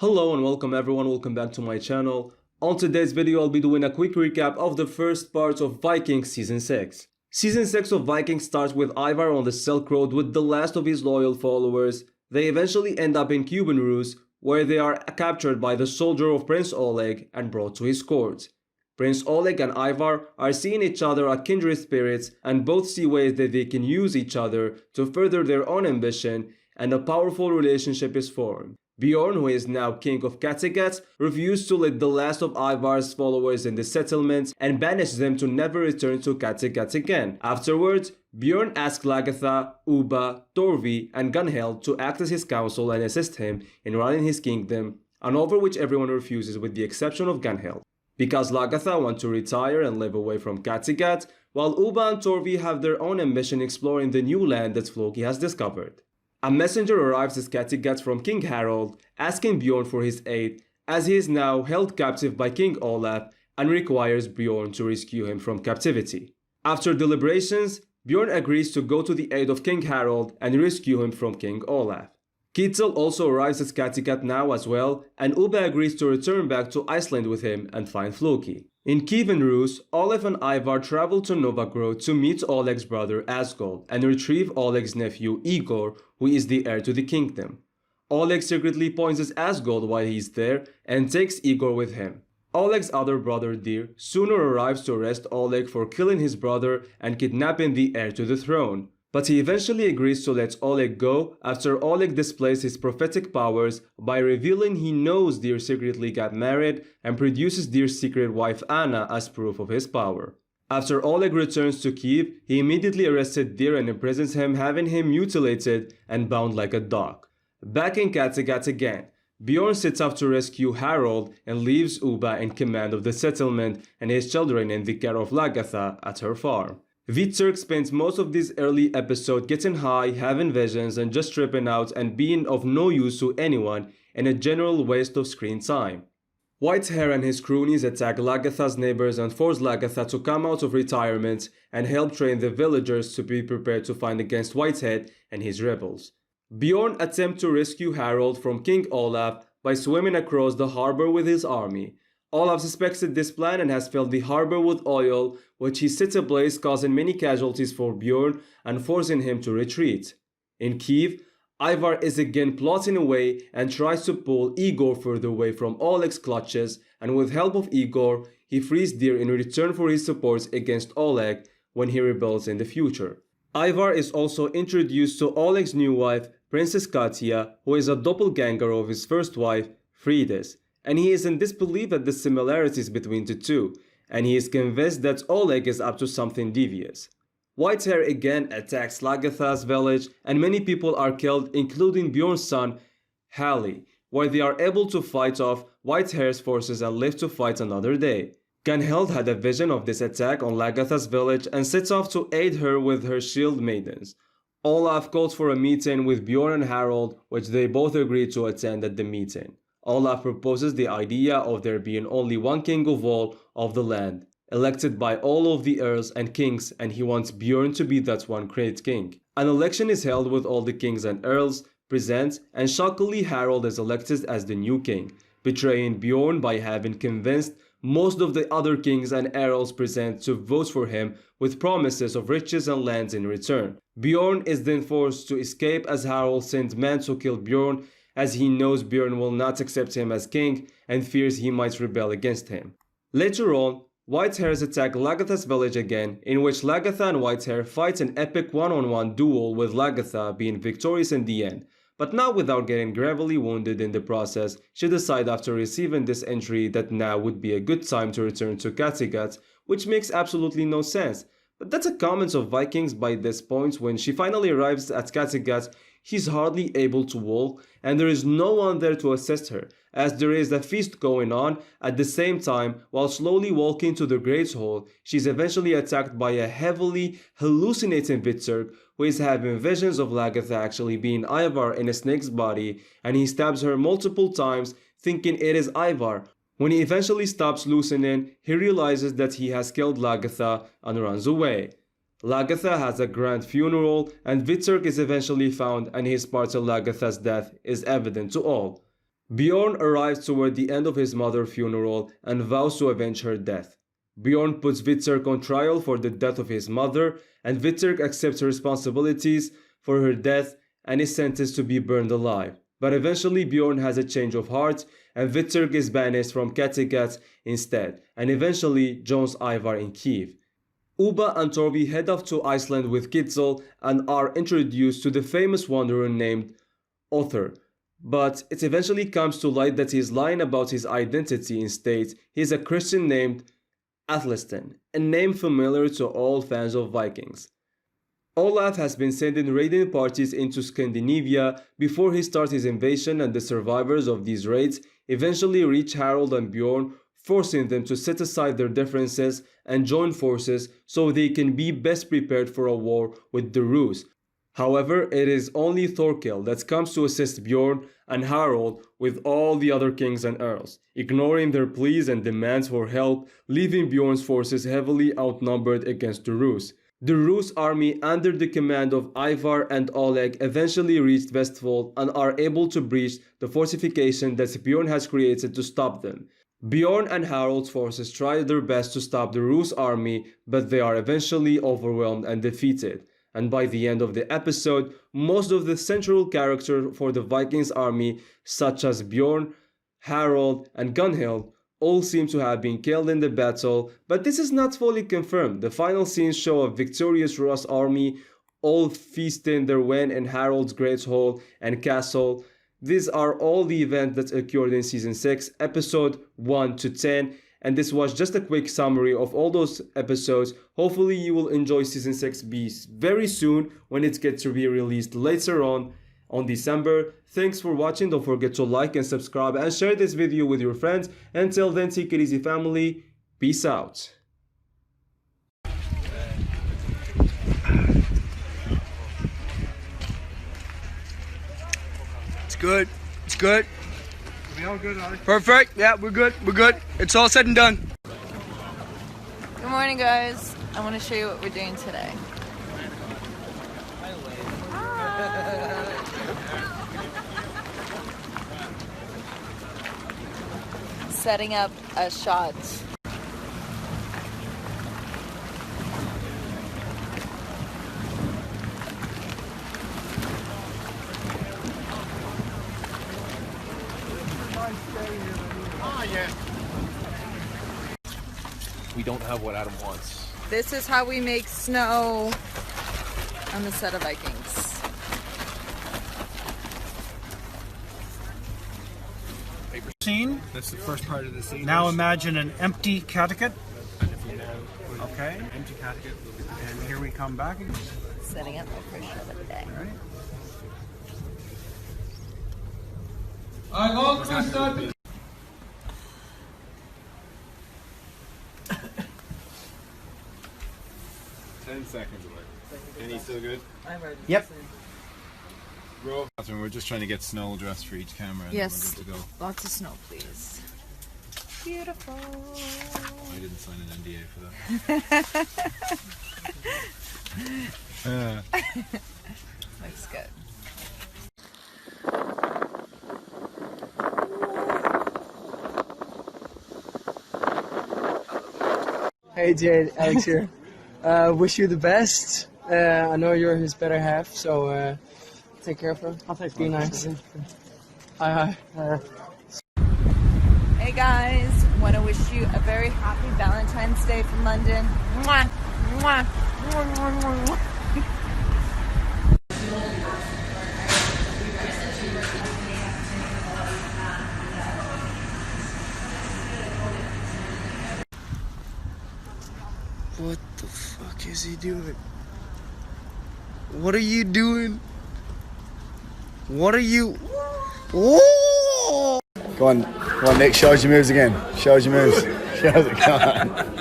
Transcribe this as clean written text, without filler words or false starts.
Hello and welcome back to my channel. On today's video I'll be doing a quick recap of the first part of Vikings Season 6. Season 6 of Vikings starts with Ivar on the Silk Road with the last of his loyal followers. They eventually end up in Cuban Rus, where they are captured by the soldier of Prince Oleg and brought to his court. Prince Oleg and Ivar are seeing each other as kindred spirits and both see ways that they can use each other to further their own ambition, and a powerful relationship is formed. Bjorn, who is now king of Kattegat, refused to let the last of Ivar's followers in the settlement and banished them to never return to Kattegat again. Afterwards, Bjorn asked Lagertha, Ubba, Torvi, and Gunhild to act as his council and assist him in running his kingdom, an offer which everyone refuses with the exception of Gunhild, because Lagertha wants to retire and live away from Kattegat, while Ubba and Torvi have their own ambition exploring the new land that Floki has discovered. A messenger arrives at Kattegat from King Harald, asking Bjorn for his aid, as he is now held captive by King Olaf and requires Bjorn to rescue him from captivity. After deliberations, Bjorn agrees to go to the aid of King Harald and rescue him from King Olaf. Kitzel also arrives at Kattegat now as well, and Ubba agrees to return back to Iceland with him and find Floki. In Kievan Rus, Olaf and Ivar travel to Novigrad to meet Oleg's brother Asgold and retrieve Oleg's nephew Igor, who is the heir to the kingdom. Oleg secretly poisons Asgold while he's there and takes Igor with him. Oleg's other brother Dir sooner arrives to arrest Oleg for killing his brother and kidnapping the heir to the throne. But he eventually agrees to let Oleg go after Oleg displays his prophetic powers by revealing he knows Dir secretly got married and produces Dir's secret wife Anna as proof of his power. After Oleg returns to Kiev, he immediately arrested Dir and imprisons him, having him mutilated and bound like a dog. Back in Kattegat again, Bjorn sets out to rescue Harald and leaves Ubba in command of the settlement and his children in the care of Lagertha at her farm. Vitzurk spends most of this early episode getting high, having visions, and just tripping out and being of no use to anyone, and a general waste of screen time. Whitehair and his cronies attack Lagertha's neighbors and force Lagertha to come out of retirement and help train the villagers to be prepared to fight against Whitehead and his rebels. Bjorn attempts to rescue Harald from King Olaf by swimming across the harbor with his army. Olaf suspected this plan and has filled the harbor with oil, which he sets ablaze, causing many casualties for Bjorn and forcing him to retreat. In Kiev, Ivar is again plotting away and tries to pull Igor further away from Oleg's clutches, and with help of Igor, he frees Dir in return for his support against Oleg when he rebels in the future. Ivar is also introduced to Oleg's new wife, Princess Katya, who is a doppelganger of his first wife, Frides, and he is in disbelief at the similarities between the two, and he is convinced that Oleg is up to something devious. Whitehair again attacks Lagertha's village, and many people are killed, including Bjorn's son, Halli, where they are able to fight off Whitehair's forces and live to fight another day. Gunhild had a vision of this attack on Lagertha's village and sets off to aid her with her shield maidens. Olaf calls for a meeting with Bjorn and Harald, which they both agree to attend at the meeting. Olaf proposes the idea of there being only one king of all of the land, elected by all of the earls and kings, and he wants Bjorn to be that one great king. An election is held with all the kings and earls present, and shockingly Harald is elected as the new king, betraying Bjorn by having convinced most of the other kings and earls present to vote for him with promises of riches and lands in return. Bjorn is then forced to escape as Harald sends men to kill Bjorn, as he knows Bjorn will not accept him as king and fears he might rebel against him. Later on, Whitehairs attack Lagertha's village again, in which Lagertha and Whitehair fight an epic one-on-one duel with Lagertha being victorious in the end, but not without getting gravely wounded in the process. She decides after receiving this entry that now would be a good time to return to Kattegat, which makes absolutely no sense. But that's a comment of Vikings by this point. When she finally arrives at Kattegat, he's hardly able to walk, and there is no one there to assist her, as there is a feast going on. At the same time, while slowly walking to the Great Hall, she's eventually attacked by a heavily hallucinating Vitzurk, who is having visions of Lagertha actually being Ivar in a snake's body, and he stabs her multiple times, thinking it is Ivar. When he eventually stops loosening, he realizes that he has killed Lagertha and runs away. Lagertha has a grand funeral, and Vitzurk is eventually found, and his part in Lagertha's death is evident to all. Bjorn arrives toward the end of his mother's funeral and vows to avenge her death. Bjorn puts Hvitserk on trial for the death of his mother, and Hvitserk accepts responsibilities for her death and is sentenced to be burned alive. But eventually Bjorn has a change of heart, and Hvitserk is banished from Kattegat instead, and eventually joins Ivar in Kiev. Ubba and Torvi head off to Iceland with Kitzel and are introduced to the famous wanderer named Other. But it eventually comes to light that he is lying about his identity and states he is a Christian named Athelstan, a name familiar to all fans of Vikings. Olaf has been sending raiding parties into Scandinavia before he starts his invasion, and the survivors of these raids eventually reach Harold and Bjorn, forcing them to set aside their differences and join forces so they can be best prepared for a war with the Rus. However, it is only Thorkel that comes to assist Bjorn and Harold with all the other kings and earls, ignoring their pleas and demands for help, leaving Bjorn's forces heavily outnumbered against the Rus. The Rus army under the command of Ivar and Oleg eventually reached Vestfold and are able to breach the fortification that Bjorn has created to stop them. Bjorn and Harold's forces try their best to stop the Rus army, but they are eventually overwhelmed and defeated. And by the end of the episode, most of the central characters for the Vikings army, such as Bjorn, Harold, and Gunhild, all seem to have been killed in the battle, but this is not fully confirmed. The final scenes show a victorious Rus army, all feasting their win in Harold's great hall and castle. These are all the events that occurred in Season 6, Episode 1 to 10, and this was just a quick summary of all those episodes. Hopefully you will enjoy Season 6 very soon when it gets to be released later on December. Thanks for watching. Don't forget to like and subscribe and share this video with your friends. Until then, take it easy, family. Peace out. It's good. It's good. Are we all good, Alex? Perfect. Yeah, we're good. We're good. It's all said and done. Good morning, guys. I want to show you what we're doing today. Setting up a shot. We don't have what Adam wants. This is how we make snow on the set of Vikings. Scene. That's the first part of the scene. Now imagine an empty Kattegat. And if you now Okay. empty Kattegat, we'll be And here we come back. Setting up my first shot of the day. Alright. 10 seconds away. Any still good? Yep. Bro. We're just trying to get snow dressed for each camera. And Yes. Then we're good to go. Lots of snow, please. Beautiful. I didn't sign an NDA for that. Looks good. Hey Jade, Alex here. Wish you the best. I know you're his better half, so take care of her. Be nice. Hi. Hey guys, want to wish you a very happy Valentine's Day from London. Mwah, mwah, mwah, mwah, mwah, mwah. What the fuck is he doing? What are you doing? What are you? Oh! Go on, Nick, show us your moves again. Show us your moves. Show us it, come on.